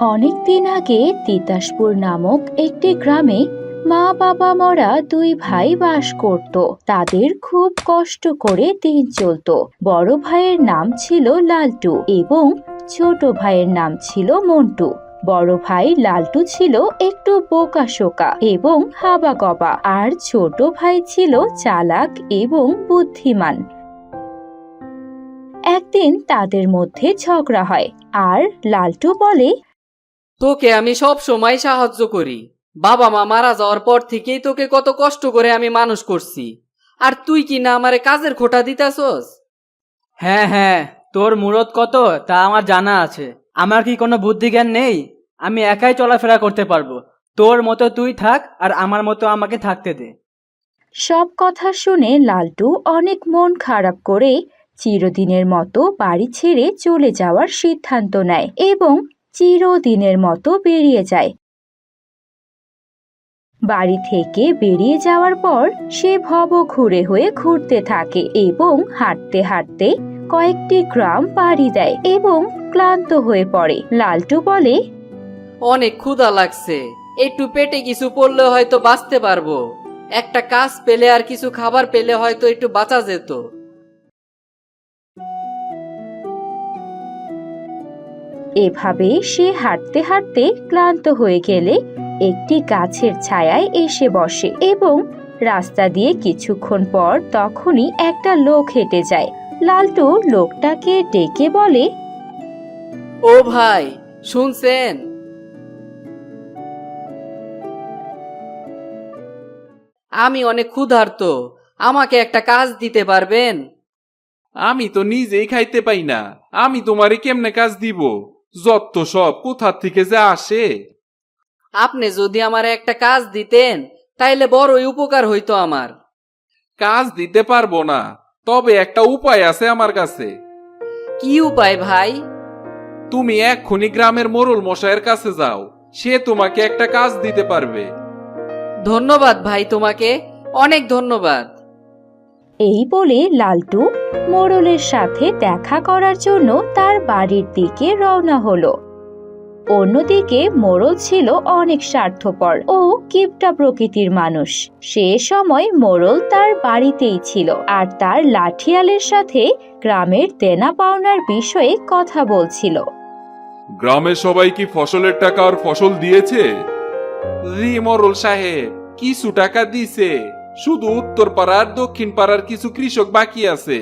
অনেক দিন আগে তিতাসপুর নামক একটি গ্রামে মা বাবা মরা দুই ভাই বাস করত। তাদের খুব কষ্ট করে দিন চলতো। বড় ভাইয়ের নাম ছিল লালটু এবং ছোট ভাইয়ের নাম ছিল মন্টু। বড় ভাই লালটু ছিল একটু বোকাশোকা এবং হাবাগোবা, আর ছোট ভাই ছিল চালাক এবং বুদ্ধিমান। একদিন তাদের মধ্যে ঝগড়া হয়, আর লালটু বলে, তোকে আমি সব সময় সাহায্য করি। বাবা মা মারা যাওয়ার পর থেকেই তোকে কত কষ্ট করে আমি মানুষ করছি, আর তুই কি না আমারে কাজের খোঁটা দিতাছস? হ্যাঁ হ্যাঁ, তোর মুরত কত তা আমার জানা আছে। আমার কি কোনো বুদ্ধি জ্ঞান নেই? আমি একাই চলাফেরা করতে পারবো। তোর মতো তুই থাক আর আমার মতো আমাকে থাকতে দে। সব কথা শুনে লালটু অনেক মন খারাপ করে চিরদিনের মতো বাড়ি ছেড়ে চলে যাওয়ার সিদ্ধান্ত নেয় এবং চিরদিনের মতো বেরিয়ে যায়। বাড়ি থেকে বেরিয়ে যাওয়ার পর সে ভবঘুরে হয়ে ঘুরতে থাকে এবং হাঁটতে হাঁটতে কয়েকটি গ্রাম পাড়ি দেয় এবং ক্লান্ত হয়ে পড়ে। লালটু বলে, অনেক ক্ষুধা লাগছে, একটু পেটে কিছু পড়লে হয়তো বাঁচতে পারবো। একটা কাজ পেলে আর কিছু খাবার পেলে হয়তো একটু বাঁচা যেত। এভাবে সে হাঁটতে হাঁটতে ক্লান্ত হয়ে গেলে একটি গাছের ছায়ায় এসে বসে এবং রাস্তা দিয়ে কিছুক্ষণ পর তখনই একটা লোক হেঁটে যায়। লালটু লোকটাকে ডেকে বলে, ও ভাই, শুনছেন? আমি অনেক ক্ষুধার্ত, আমাকে একটা কাজ দিতে পারবেন? আমি তো নিজেই খাইতে পাই না, আমি তোমারে কেমনে কাজ দিব? যত সব কোথার থেকে যে আসে। আপনি যদি আমার একটা কাজ দিতেন তাইলে বড়ই উপকার হইতো আমার। কাজ দিতে পারবো না, তবে একটা উপায় আছে আমার কাছে। কি উপায় ভাই? তুমি এক্ষুনি গ্রামের মোড়ল মশাইয়ের কাছে যাও, সে তোমাকে একটা কাজ দিতে পারবে। ধন্যবাদ ভাই, তোমাকে অনেক ধন্যবাদ। এই বলে লালটু মোড়লের সাথে দেখা করার জন্য তার বাড়ির দিকে রওনা হলো। অন্যদিকে মোড়ল ছিল অনেক স্বার্থপর ও কিপটা প্রকৃতির মানুষ। সে সময় মোড়ল তার বাড়িতেই ছিল আর তার লাঠিয়ালের সাথে গ্রামের দেনা পাওনার বিষয়ে কথা বলছিল। গ্রামের সবাই কি ফসলের টাকা আর ফসল দিয়েছে? জি মোড়ল সাহেব, কিছু টাকা দিছে, শুধু উত্তর পাড়ার দক্ষিণ পাড়ার কিছু কৃষক বাকি আছে।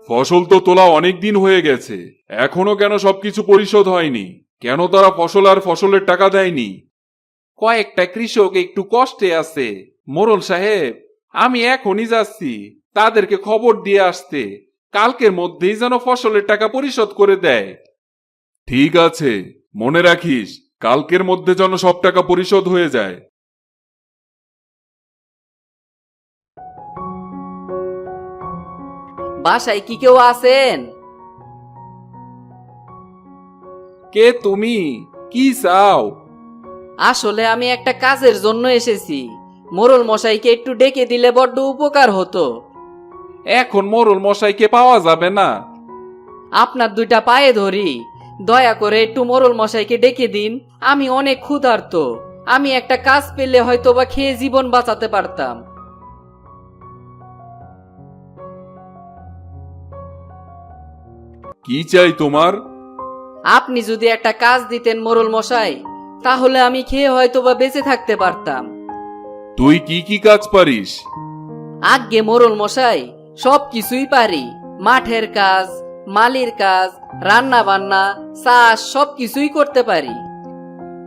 ফসল তো তোলা অনেক দিন হয়ে গেছে, এখনো কেন সবকিছু পরিশোধ হয়নি? কেন তারা ফসল আর ফসলের টাকা দেয়নি? কয়েকটা কৃষক একটু কষ্টে আছে মোড়ল সাহেব। আমি এখনই যাচ্ছি তাদেরকে খবর দিয়ে আসতে, কালকের মধ্যেই যেন ফসলের টাকা পরিশোধ করে দেয়। ঠিক আছে, মনে রাখিস কালকের মধ্যে যেন সব টাকা পরিশোধ হয়ে যায়। বাসায় কি কেউ আছেন? কে তুমি? কি চাও? আসলে আমি একটা কাজের জন্য এসেছি। মোড়ল মশাইকে একটু ডেকে দিলে বড্ড উপকার হতো। এখন মোড়ল মশাইকে পাওয়া যাবে না। আপনার দুইটা পায়ে ধরি, দয়া করে একটু মোড়ল মশাইকে ডেকে দিন। আমি অনেক ক্ষুধার্ত, আমি একটা কাজ পেলে হয়তো বা খেয়ে জীবন বাঁচাতে পারতাম। কি চাই তোমার? আপনি যদি একটা কাজ দিতেন মোড়ল মশাই, তাহলে আমি খেয়ে হয়তো বা বেঁচে থাকতে পারতাম। তুই কি কি কাজ পারিস? আজ্ঞে মোড়ল মশাই, সব কিছুই পারি। মাঠের কাজ, মালির কাজ, রান্না বান্না, চাষ সব কিছুই করতে পারি।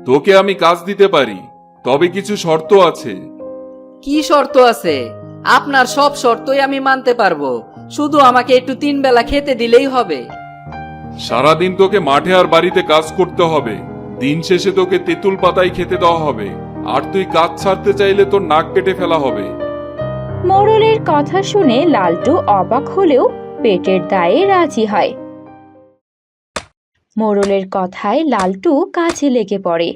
তোকে আমি কাজ দিতে পারি, তবে কিছু শর্ত আছে। কি শর্ত আছে? আপনার সব শর্তই আমি মানতে পারবো, শুধু আমাকে একটু 3 বেলা খেতে দিলেই হবে। সারাদিন তোকে মাঠে আর বাড়িতে কাজ করতে হবে, দিন শেষে তোকে তেঁতুল পাতায় খেতে দেওয়া হবে, আর তুই কাজ ছাড়তে চাইলে তোর নাক কেটে ফেলা হবে। মোড়লের কথা শুনে লালটু অবাক হলেও পেটের দায়ে রাজি হয়। মোড়লের কথায় লালটু কাজে লেগে পড়ে।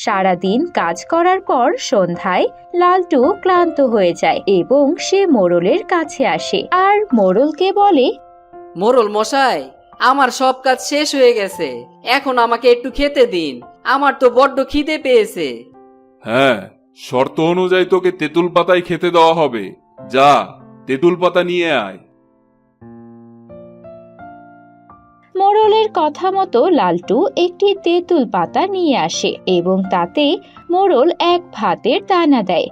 সারাদিন কাজ করার পর সন্ধ্যায় লালটু ক্লান্ত হয়ে যায় এবং সে মোড়লের কাছে আসে আর মোড়লকে বলে, মোরল মশাই, আমার সব কাজ শেষ হয়ে গেছে, এখন আমাকে একটু খেতে দিন, আমার তো বড্ড খিদে পেয়েছে। হ্যাঁ, শর্ত অনুযায়ী তোকে তেঁতুল পাতায় খেতে দেওয়া হবে। যা, তেঁতুল পাতা নিয়ে আয়। মোড়লের কথা মতো লালটু একটি তেঁতুল পাতা নিয়ে আসে এবং তাতে মোড়ল এক ভাতের দানা দেয়,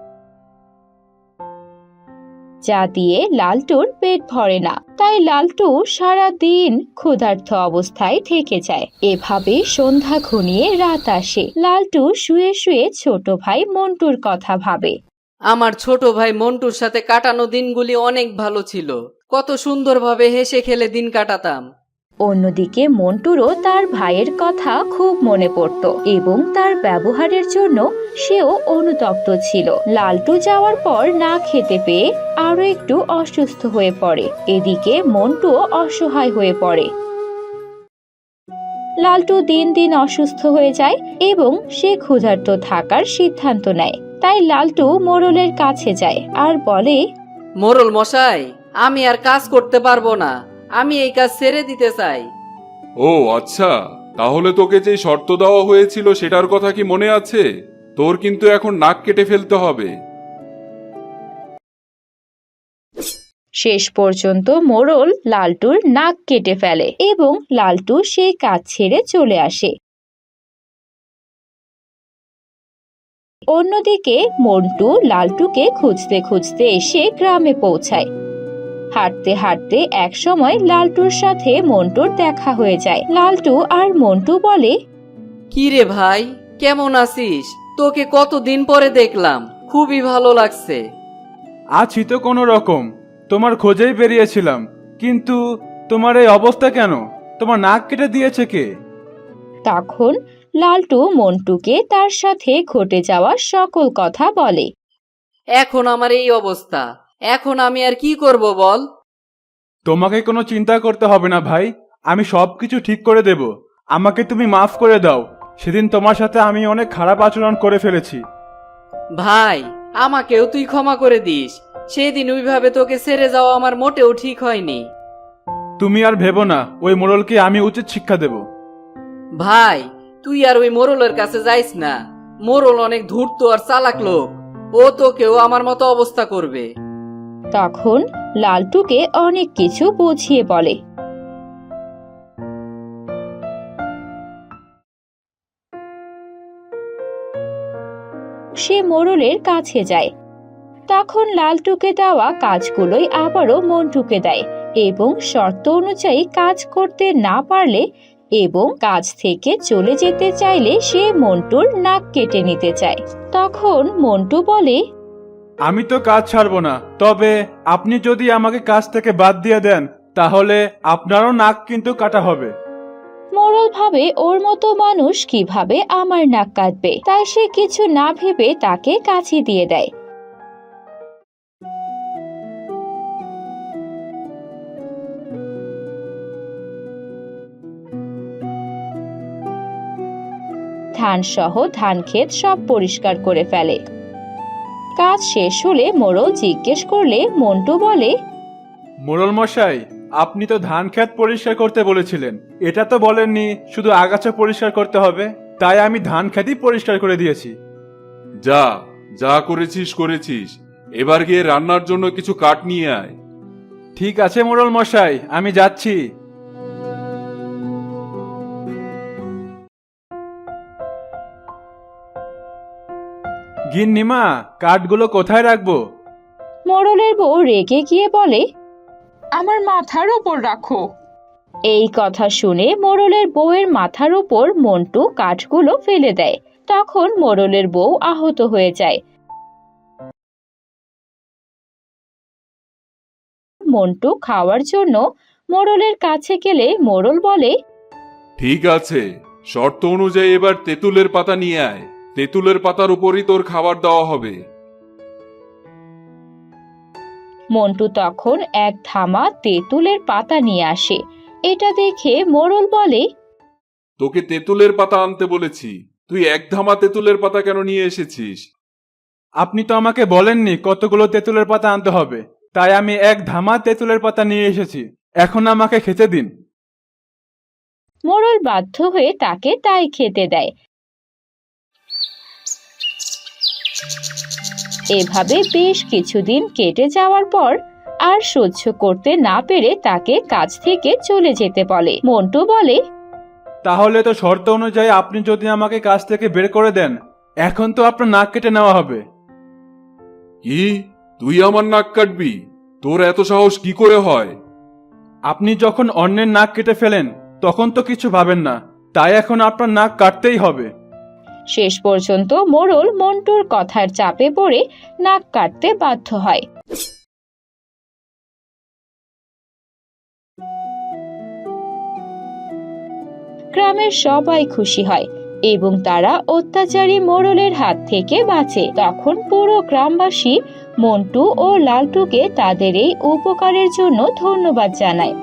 যা দিয়ে লালটুর পেট ভরে না। তাই লালটু সারা দিন ক্ষুধার্ত অবস্থায় থেকে যায়। এভাবে সন্ধ্যা ঘনিয়ে রাত আসে। লালটু শুয়ে শুয়ে ছোট ভাই মন্টুর কথা ভাবে। আমার ছোট ভাই মন্টুর সাথে কাটানো দিনগুলি অনেক ভালো ছিল, কত সুন্দরভাবে হেসে খেলে দিন কাটাতাম। অন্যদিকে মন্টুরও তার ভাইয়ের কথা খুব মনে পড়ত এবং তার ব্যবহারের জন্য সেও অনুতপ্ত ছিল। লালটু যাওয়ার পর না খেতে পেয়ে আরো একটু অসুস্থ হয়ে পড়ে। এদিকে মন্টুও অসহায় হয়ে পড়ে। লালটু দিন দিন অসুস্থ হয়ে যায় এবং সে ক্ষুধার্ত থাকার সিদ্ধান্ত নেয়। তাই লালটু মোড়লের কাছে যায় আর বলে, মোরল মশাই, আমি আর কাজ করতে পারবো না, আমি এই কাজ ছেড়ে দিতে চাই। ও আচ্ছা, তাহলে তোকে যে শর্ত দেওয়া হয়েছিল সেটার কথা কি মনে আছে? তোর কিন্তু এখন নাক কেটে ফেলতে হবে। শেষ পর্যন্ত মোড়ল লালটুর নাক কেটে ফেলে এবং লালটু সেই কাজ ছেড়ে চলে আসে। অন্যদিকে মন্টু লালটুকে খুঁজতে খুঁজতে এসে গ্রামে পৌঁছায়। হাঁটতে হাঁটতে এক সময় লালটুর সাথে মন্টুর দেখা হয়ে যায়। লালটু আর মন্টু বলে, কি রে ভাই, কেমন আছিস? তোকে কতদিন পরে দেখলাম, খুবই ভালো লাগছে। আছি তো কোনো রকম, তোমার খোঁজেই বেরিয়েছিলাম। কিন্তু তোমার এই অবস্থা কেন? তোমার নাক কেটে দিয়েছে কে? তখন লালটু মন্টুকে তার সাথে ঘটে যাওয়া সকল কথা বলে। এখন আমার এই অবস্থা, এখন আমি আর কি করব বল? তোমাকে কোনো চিন্তা করতে হবে না ভাই, আমি সবকিছু ঠিক করে দেব। আমাকে তুমি মাফ করে দাও, সেদিন তোমার সাথে আমি অনেক খারাপ আচরণ করে ফেলেছি। ভাই, আমাকেও তুই ক্ষমা করে দিস, সেদিন ওইভাবে তোকে ছেড়ে যাওয়া আমার মোটেও ঠিক হয়নি। তুমি আর ভেবো না, ওই মোড়লকে আমি উচিত শিক্ষা দেব। ভাই, তুই আর ওই মোরলের কাছে যাইস না, মোরল অনেক ধূর্ত আর চালাক লোক, ও তোকেও আমার মতো অবস্থা করবে। তখন লালটুকে অনেক কিছু বুঝিয়ে বলে। সে মোড়লের কাছে যায়। তখন লালটুকে দেওয়া কাজগুলোই আবারও মন্টুকে দেয় এবং শর্ত অনুযায়ী কাজ করতে না পারলে এবং কাজ থেকে চলে যেতে চাইলে সে মন্টুর নাক কেটে নিতে চায়। তখন মন্টু বলে, আমি তো কাজ ছাড়বো না, তবে আপনি যদি আমাকে কাজ থেকে বাদ দিয়ে দেন তাহলে আপনারও নাক কিন্তু কাটা হবে। মোড়ল ভাবে ওর মতো মানুষ কিভাবে আমার নাক কাটবে, তাই সে কিছু না ভেবে তাকে কাছি দিয়ে দেয়। ধান সহ ধান ক্ষেত সব পরিষ্কার করে ফেলে। কাজ শেষ হলে মোড়ল জিজ্ঞেস করলে মন্টু বলে, মোড়ল মশাই, আপনি তো ধান ক্ষেত পরিষ্কার করতে বলেছিলেন, এটা তো বলেননি শুধু আগাছা পরিষ্কার করতে হবে। তাই আমি ধান ক্ষেতই পরিষ্কার করে দিয়েছি। যা, যা করেছিস করেছিস, এবার গিয়ে রান্নার জন্য কিছু কাঠ নিয়ে আয়। ঠিক আছে মোড়ল মশাই, আমি যাচ্ছি। গিন্নিমা, কাঠগুলো কোথায় রাখবো? মোড়লের বউ রেগে গিয়ে বলে, আমার মাথার ওপর রাখো। এই কথা শুনে মোড়লের বউয়ের মাথার উপর মন্টু কাঠগুলো ফেলে দেয়। তখন মোড়লের বউ আহত হয়ে যায়। মন্টু খাওয়ার জন্য মোড়লের কাছে গেলে মোড়ল বলে, ঠিক আছে, শর্ত অনুযায়ী এবার তেঁতুলের পাতা নিয়ে আয়। তেঁতুলের পাতার উপরই তোর খাবার দেওয়া হবে। মন্টু তখন এক ধামা তেঁতুলের পাতা নিয়ে আসে। এটা দেখে মোড়ল বলে, তোকে তেঁতুলের পাতা আনতে বলেছি, তুই এক ধামা তেঁতুলের পাতা কেন নিয়ে এসেছিস? আপনি তো আমাকে বলেননি কতগুলো তেঁতুলের পাতা আনতে হবে, তাই আমি এক ধামা তেঁতুলের পাতা নিয়ে এসেছি। এখন আমাকে খেতে দিন। মোড়ল বাধ্য হয়ে তাকে তাই খেতে দেয়। এভাবে বেশ কিছুদিন কেটে যাওয়ার পর আর সহ্য করতে না পেরে তাকে কাজ থেকে চলে যেতে বলে। মন্টু বলে, তাহলে তো শর্ত অনুযায়ী আপনি যদি আমাকে কাজ থেকে বের করে দেন, এখন তো আপনার নাক কেটে নেওয়া হবে। কি, তুই আমার নাক কাটবি? তোর এত সাহস কি করে হয়? আপনি যখন অন্যের নাক কেটে ফেলেন তখন তো কিছু ভাবেন না, তাই এখন আপনার নাক কাটতেই হবে। শেষ পর্যন্ত মোড়ল মন্টুর কথার চাপে পড়ে নাক কাটতে বাধ্য হয়। গ্রামের সবাই খুশি হয় এবং তারা অত্যাচারী মোড়লের হাত থেকে বাঁচে। তখন পুরো গ্রামবাসী মন্টু ও লালটুকে তাদের এই উপকারের জন্য ধন্যবাদ জানায়।